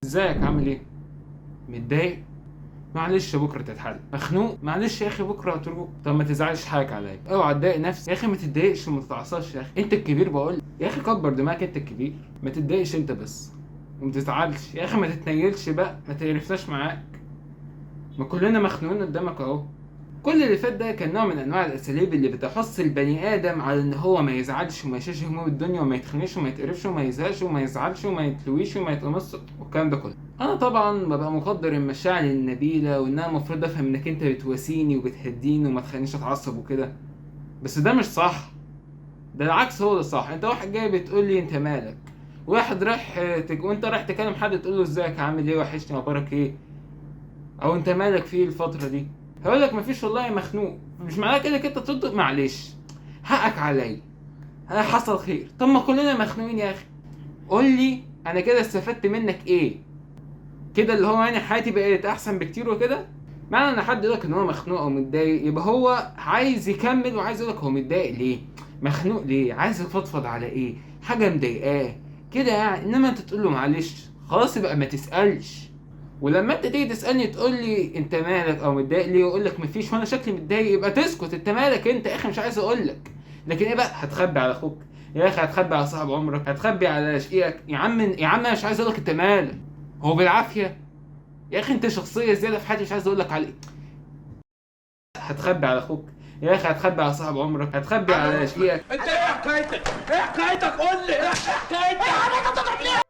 ازيك عامل ايه؟ متضايق؟ معلش بكره تتحل. مخنوق؟ معلش يا اخي بكره هتروق. طب ما تزعلش حالك عليا، اوعى تضايق نفسك يا اخي، ما تتضايقش وما تتعصبش يا اخي، انت الكبير بقول يا اخي، كبر دماغك، انت الكبير. ما تتضايقش انت بس وما تزعلش يا اخي، ما تتنيلش بقى، ما تقرفناش معاك. ما كلنا مخنوقين قدامك اهو. كل اللي فات ده كان نوع من انواع الاساليب اللي بتحث البني ادم على ان هو ما يزعلش وما يشيلش هموم الدنيا وما يتخنقش وما يتقرفش وما يزهقش وما يزعلش وما يتلويش وما يتقمص والكلام ده كله. انا طبعا ببقى مقدر المشاعر النبيله وان انا المفروض افهم انك انت بتواسيني وبتهديني وما تخلينيش اتعصب وكده، بس ده مش صح. ده العكس هو اللي صح. انت واحد جاي بتقول لي انت مالك، واحد رايح وانت رايح تكلم حد تقول له ازيك عامل ايه وحشني اخبارك ايه، او انت مالك فيه الفتره دي، هقول لك مفيش والله مخنوق. مش معناه كده انت تصدق، معلش حقك عليا، انا حصل خير. طب ما كلنا مخنوقين يا اخي، قول لي انا كده استفدت منك ايه؟ كده اللي هو يعني حياتي بقت احسن بكتير وكده؟ معنى ان حد يقولك ان هو مخنوق او متضايق يبقى هو عايز يكمل وعايز يقولك هو متضايق ليه، مخنوق ليه، عايز يفضفض على ايه، حاجه مضايقاه كده يعني. انما انت تقول له معلش خلاص يبقى ما تسالش. ولما انت تيجي تسالني تقول لي انت مالك او متضايق ليه واقول لك مفيش وانا شكلي متضايق، يبقى تسكت. انت مالك انت يا اخي، مش عايز اقول لك. لكن ايه بقى، هتخبي على اخوك يا اخي، هتخبي على صاحب عمرك، هتخبي على شقيقك يا عم. يا عم انا مش عايز اقول لك انت مالك، هو بالعافيه يا اخي، انت شخصيه زياده في حياتي مش عايز اقول لك عليه. هتخبي على اخوك يا اخي، هتخبي على صاحب عمرك، هتخبي على شقيقك. انت ايه حكايتك؟ ايه حكايتك؟ قول لي ايه حكايتك؟